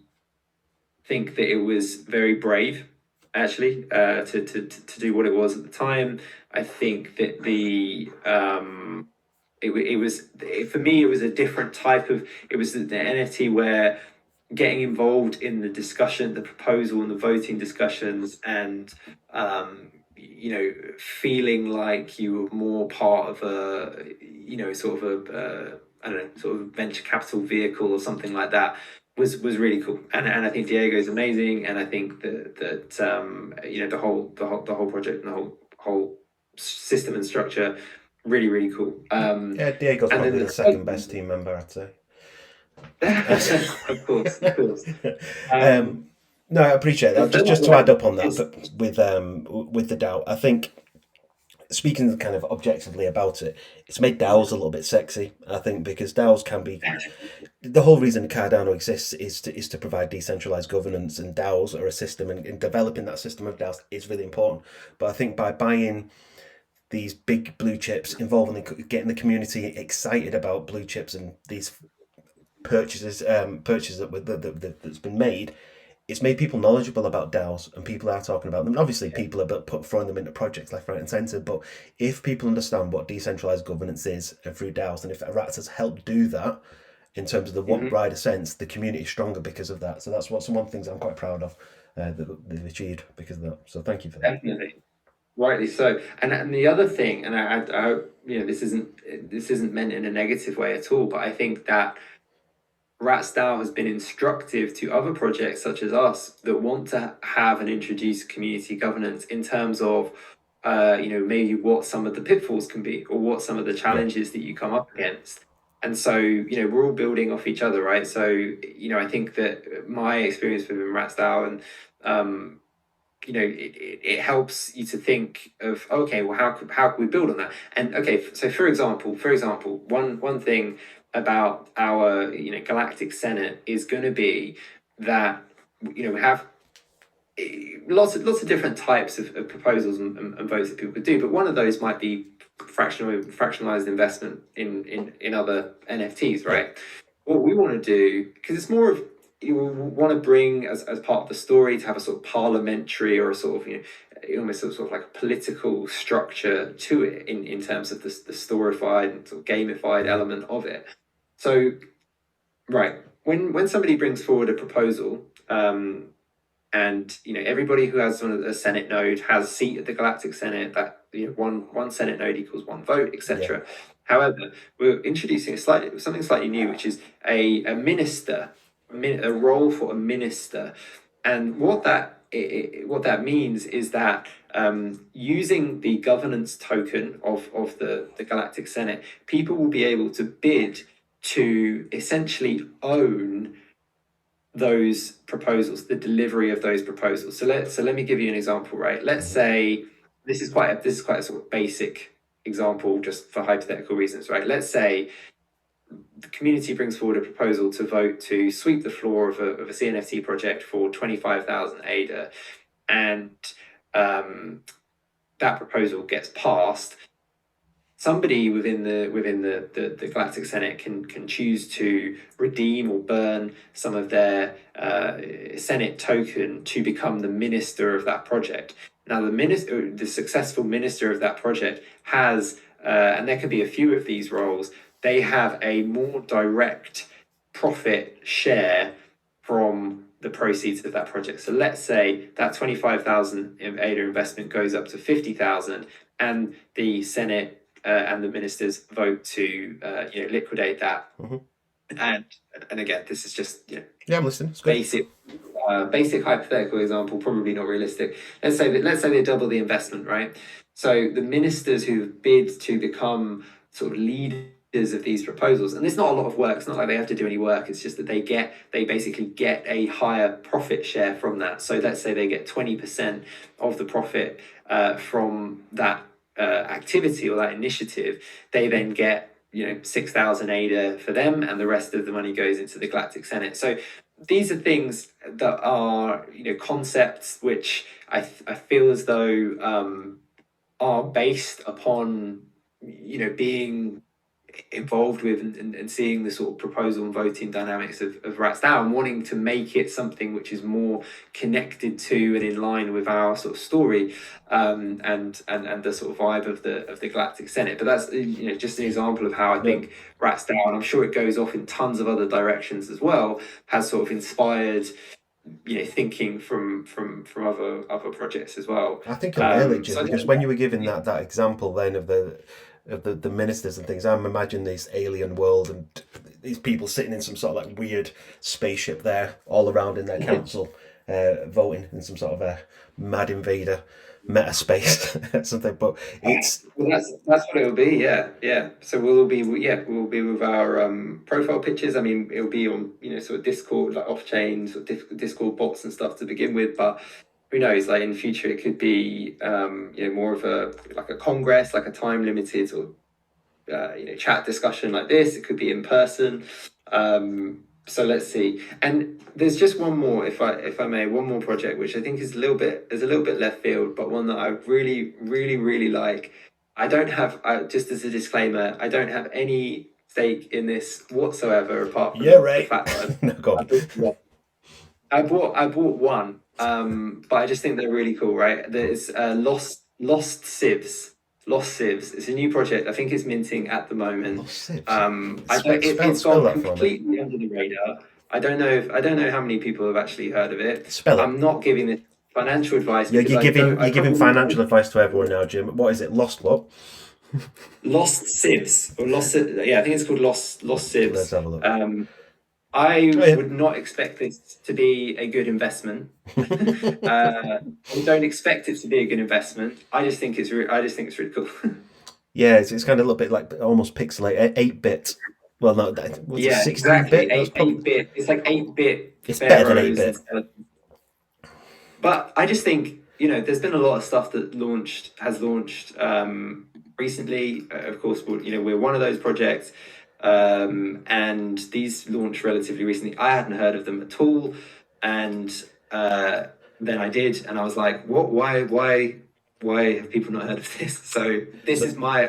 think that it was very brave, actually, to do what it was at the time. I think that it was, for me, it was a different type of. It was the NFT where getting involved in the discussion, the proposal, and the voting discussions, and feeling like you were more part of a sort of a I don't know, sort of venture capital vehicle or something like that, was really cool. And I think Diego is amazing, and I think that the whole project and the whole system and structure, really cool. Yeah, Diego's probably the second best team member, I'd say. Of course. No, I appreciate that. Just to add up on that, but with the DAO, I think, speaking kind of objectively about it, it's made DAOs a little bit sexy. I think because DAOs can be, the whole reason Cardano exists is to provide decentralized governance, and DAOs are a system, and developing that system of DAOs is really important. But I think by buying these big blue chips, involving getting the community excited about blue chips and these purchases that's been made, it's made people knowledgeable about DAOs, and people are talking about them. And obviously, people are throwing them into projects left, right, and centre. But if people understand what decentralized governance is, and through DAOs, and if Rats has helped do that in terms of the wider sense, the community is stronger because of that. So that's one of the things I'm quite proud of that they've achieved because of that. So thank you for that. Definitely, rightly so. And the other thing, and I this isn't meant in a negative way at all, but I think that Rats DAO has been instructive to other projects such as us that want to have and introduce community governance, in terms of maybe what some of the pitfalls can be, or what some of the challenges that you come up against. And so we're all building off each other, right? So I think that my experience with Rats DAO, and it helps you to think of, okay, well, how can we build on that? And okay, so for example, one thing about our Galactic Senate is going to be that we have lots of different types of proposals and votes that people could do, but one of those might be fractionalized investment in other NFTs, right? What we want to do, because it's more of, you want to bring as part of the story to have a sort of parliamentary or a sort of almost sort of like a political structure to it in terms of the storified and sort of gamified element of it. So right, when somebody brings forward a proposal, and everybody who has a Senate node has a seat at the Galactic Senate. That one Senate node equals one vote, etc. Yeah. However, we're introducing something slightly new, which is a minister, a role for a minister, and what that means is that using the governance token of the Galactic Senate, people will be able to bid to essentially own those proposals, the delivery of those proposals. So let me give you an example, right? Let's say this is quite a sort of basic example, just for hypothetical reasons, right? Let's say the community brings forward a proposal to vote to sweep the floor of a CNFT project for 25,000 ADA, and that proposal gets passed. Somebody within the Galactic Senate can choose to redeem or burn some of their Senate token to become the minister of that project. Now, the successful minister of that project has, and there could be a few of these roles, they have a more direct profit share from the proceeds of that project. So let's say that 25,000 ADA investment goes up to 50,000, and the Senate and the ministers vote to liquidate that. And again, this is just I'm listening. Basic hypothetical example, probably not realistic. Let's say they double the investment, right? So the ministers who bid to become sort of leaders of these proposals, and it's not a lot of work. It's not like they have to do any work. It's just that they basically get a higher profit share from that. So let's say they get 20% of the profit from that activity or that initiative. They then get 6,000 ADA for them, and the rest of the money goes into the Galactic Senate. So these are things that are concepts which I feel as though are based upon being involved with and seeing the sort of proposal and voting dynamics of Rats DAO, and wanting to make it something which is more connected to and in line with our sort of story, and the sort of vibe of the Galactic Senate. But that's just an example of how I think Rats DAO, and I'm sure it goes off in tons of other directions as well, has sort of inspired thinking from other projects as well. I think you're really, Jim, because when you were giving that example then of the ministers and things, I'm imagining this alien world and these people sitting in some sort of like weird spaceship there, all around in their council, voting in some sort of a mad invader meta space something. But it's that's what it will be. Yeah. So we'll be with our profile pictures. I mean, it'll be on sort of Discord, like off chain, sort of Discord bots and stuff to begin with, but who knows, like in the future it could be more of a congress, like a time limited or chat discussion like this. It could be in person. So let's see. And there's just one more, if I may, one more project which I think is a little bit left field, but one that I really like. I don't have, just as a disclaimer, I don't have any stake in this whatsoever, apart from the fact that I bought one. But I just think they're really cool, right? There's Lost Civs. It's a new project. I think it's minting at the moment. It's gone completely under the radar. I don't know how many people have actually heard of it. I'm not giving it financial advice. You're giving financial advice to everyone now, Jim. What is it? Lost what? Lost Civs or Lost. Yeah, I think it's called Lost Civs. Let's have a look. I would not expect this to be a good investment. I don't expect it to be a good investment. I just think it's really cool. Yeah, it's kind of a little bit like almost pixelated, 8-bit. Well, no, yeah, 16-bit? Exactly. 8-bit. It's like 8-bit. It's better than 8-bit. But I just think there's been a lot of stuff that has launched recently. Of course, we're one of those projects. and these launched relatively recently. I hadn't heard of them at all, and then I did, and I was like, "What? Why have people not heard of this?" So this is my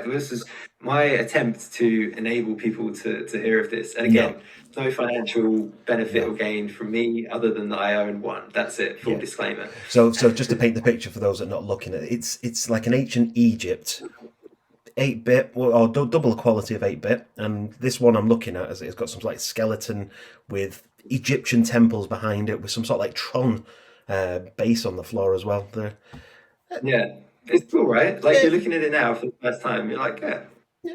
attempt to enable people to hear of this. And again, no financial benefit or gain from me other than that I own one. That's it. Full disclaimer. So just to paint the picture for those that are not looking at it, it's like an ancient Egypt 8-bit or double the quality of 8-bit, and this one I'm looking at, it's got some like skeleton with Egyptian temples behind it with some sort of like Tron base on the floor as well. Yeah, it's cool, right? Like you're looking at it now for the first time, you're like, yeah,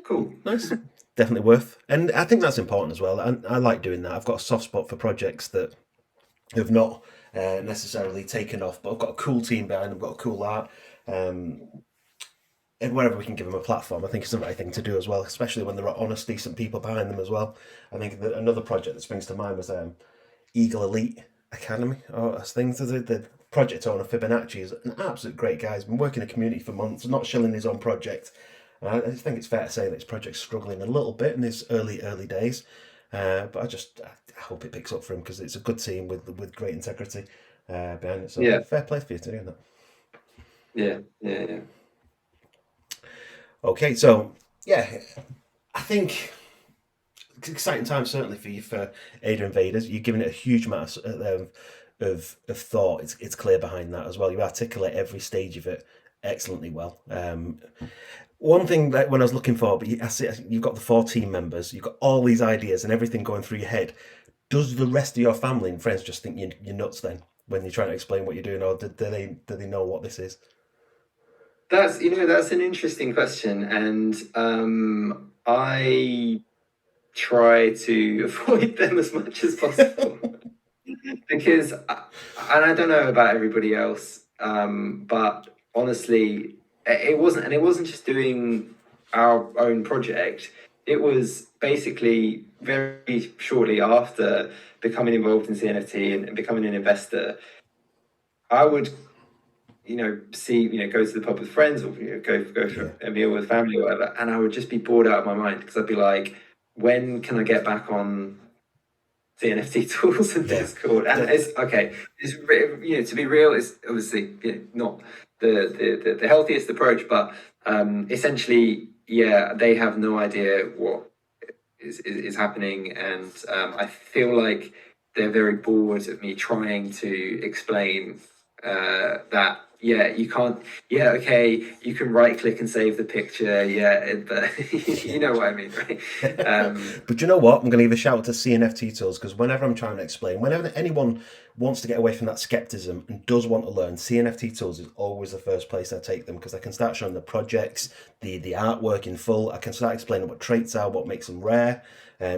cool, nice. Definitely worth, and I think that's important as well. And I like doing that. I've got a soft spot for projects that have not necessarily taken off, but I've got a cool team behind them, got a cool art. And wherever we can give them a platform, I think it's the right thing to do as well, especially when there are honest, decent people behind them as well. I think that another project that springs to mind was Eagle Elite Academy, or as things. The project owner Fibonacci is an absolute great guy. He's been working in the community for months, not shilling his own project. I just think it's fair to say that his project's struggling a little bit in his early days. But I hope it picks up for him because it's a good team with great integrity behind it. So fair play for you to do that. Yeah. Okay, so I think it's an exciting time certainly for you for AdaInvadaz. You're giving it a huge amount of thought. It's clear behind that as well. You articulate every stage of it excellently well. One thing that when I was looking for, but you've got the 4 team members, you've got all these ideas and everything going through your head. Does the rest of your family and friends just think you're nuts then when you're trying to explain what you're doing, or do they know what this is? That's an interesting question, and I try to avoid them as much as possible because, and I don't know about everybody else, but honestly, it wasn't just doing our own project. It was basically very shortly after becoming involved in CNFT and becoming an investor, I would go to the pub with friends, or go for a meal with family or whatever, and I would just be bored out of my mind because I'd be like, when can I get back on the NFT tools and Discord? And it's okay. It's to be real, it's obviously not the healthiest approach, but essentially, they have no idea what is happening, and I feel like they're very bored of me trying to explain that. You can't. You can right click and save the picture. But you know what I mean, right? But you know what? I'm going to give a shout out to CNFT tools, because whenever I'm trying to explain, whenever anyone wants to get away from that skepticism and does want to learn, CNFT tools is always the first place I take them, because I can start showing the projects, the artwork in full. I can start explaining what traits are, what makes them rare,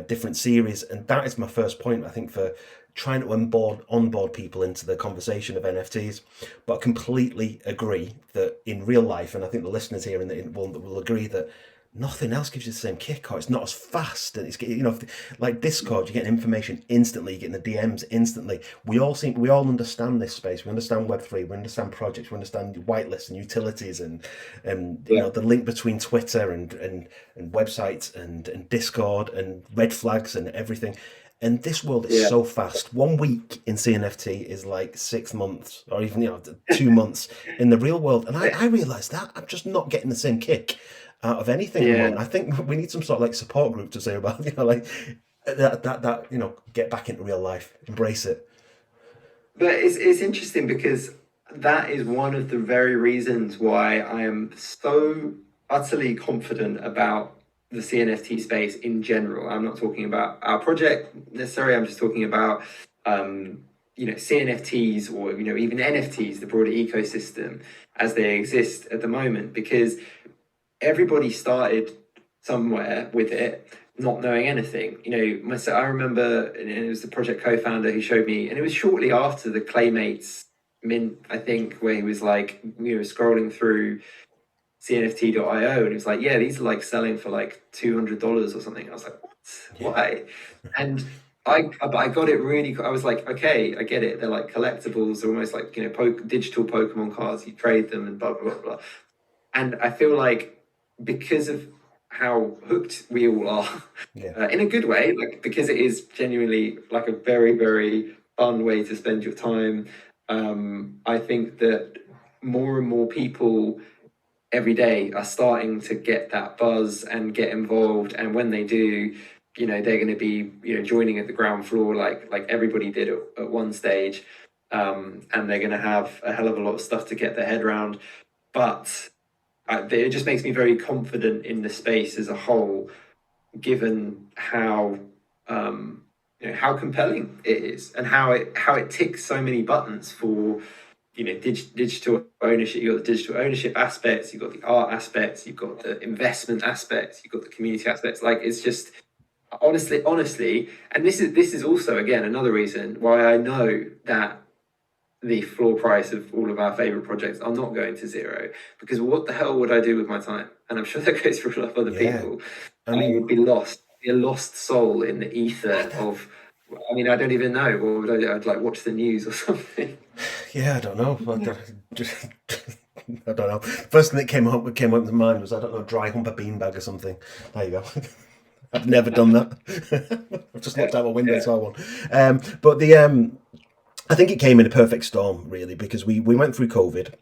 different series, and that is my first point, I think, for trying to onboard people into the conversation of NFTs. But I completely agree that in real life, and I think the listeners here will agree, that nothing else gives you the same kick, or it's not as fast, and it's like Discord, you're getting information instantly, you're getting the DMs instantly. We all understand this space. We understand Web3, we understand projects, we understand whitelists and utilities, and the link between Twitter and websites and Discord and red flags and everything. And this world is so fast. 1 week in CNFT is like 6 months, or even 2 months in the real world. And I realised that I'm just not getting the same kick out of anything. Yeah. I think we need some sort of like support group to say about that get back into real life, embrace it. But it's interesting because that is one of the very reasons why I am so utterly confident about the CNFT space in general. I'm not talking about our project necessarily. I'm just talking about CNFTs, or even NFTs, the broader ecosystem as they exist at the moment, because everybody started somewhere with it, not knowing anything. I remember, and it was the project co-founder who showed me, and it was shortly after the Claymates mint, I think, where he was like, scrolling through CNFT.io, and he was like, these are like selling for like $200 or something. I was like, what? Why? And I got it really. I was like, okay, I get it. They're like collectibles. They're almost like digital Pokemon cards. You trade them and blah blah blah blah. And I feel like because of how hooked we all are, Yeah. in a good way, like, because it is genuinely like a very, very fun way to spend your time. I think that more and more people every day are starting to get that buzz and get involved, and when they do, they're going to be joining at the ground floor, like everybody did at one stage, and they're going to have a hell of a lot of stuff to get their head around. But it just makes me very confident in the space as a whole, given how compelling it is, and how it ticks so many buttons for digital ownership. You've got the digital ownership aspects, you've got the art aspects, you've got the investment aspects, you've got the community aspects. Like, it's just honestly, and this is also, again, another reason why I know that the floor price of all of our favorite projects are not going to zero, because what the hell would I do with my time? And I'm sure that goes for a lot of other people. I I mean, would be a lost soul in the ether of, I don't even know. What would I do? I'd like watch the news or something. yeah, I don't know. I don't know. First thing that came up to mind was, I don't know, dry hump a beanbag or something. There you go. I've never done that. I've just looked out my window and saw one. But I think it came in a perfect storm, really, because we went through COVID.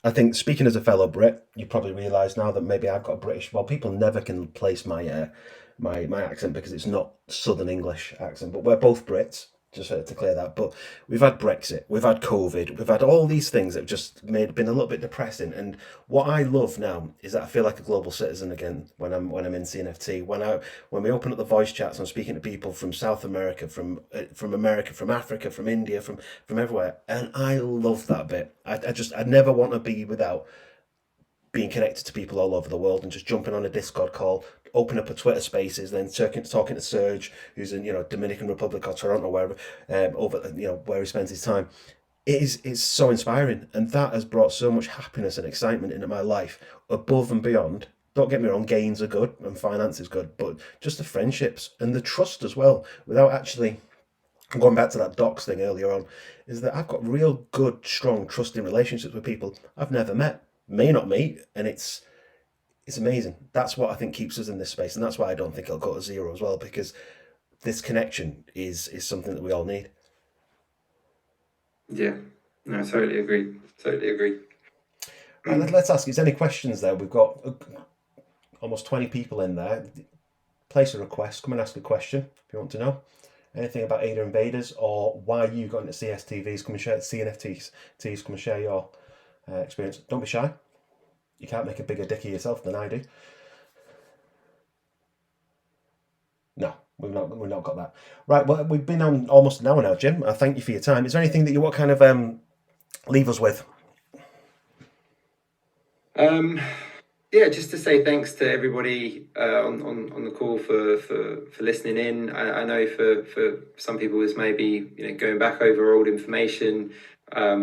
I think, speaking as a fellow Brit, you probably realise now that maybe I've got a British. Well, people never can place my my accent because it's not Southern English accent, but we're both Brits. Just to clear that. But we've had Brexit, we've had COVID, we've had all these things that have just been a little bit depressing. And what I love now is that I feel like a global citizen again when I'm in CNFT. When we open up the voice chats, I'm speaking to people from South America, from America, from Africa, from India, from everywhere, and I love that bit. I never want to be without being connected to people all over the world and just jumping on a Discord call, open up a Twitter Spaces, then talking to Serge, who's in Dominican Republic or Toronto, wherever, over where he spends his time. It's so inspiring, and that has brought so much happiness and excitement into my life, above and beyond. Don't get me wrong, gains are good and finance is good, but just the friendships and the trust as well. Without actually going back to that docs thing earlier on, is that I've got real good, strong, trusting relationships with people I've never met, may not meet, and it's amazing. That's what I think keeps us in this space, and that's why I don't think it'll go to zero as well, because this connection is something that we all need. Yeah, no, I totally agree. Totally agree. Right, let's ask. Is there any questions there? We've got almost 20 people in there. Place a request. Come and ask a question if you want to know anything about AdaInvadaz, or why you got into CSTVs. Come and share CNFTs. Come and share your experience. Don't be shy. You can't make a bigger dick of yourself than I do. No, we've not got that. Right, well, we've been on almost an hour now, Jim. I thank you for your time. Is there anything that you want to kind of leave us with? Yeah, just to say thanks to everybody on the call for listening in. I know for some people it's maybe going back over old information. I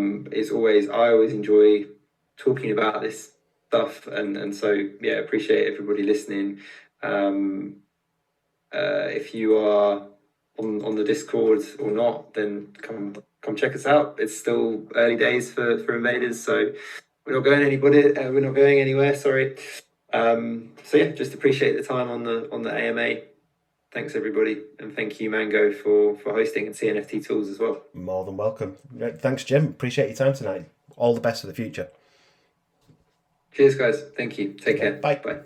always enjoy talking about this stuff, and so yeah, appreciate everybody listening. If you are on the Discord or not, then come check us out. It's still early days for Invaders, so we're not going anywhere. Sorry. So yeah, just appreciate the time on the AMA. Thanks everybody, and thank you Mango for hosting, and CNFT Tools as well. More than welcome. Thanks, Jim. Appreciate your time tonight. All the best for the future. Cheers, guys. Thank you. Take care. Bye. Bye.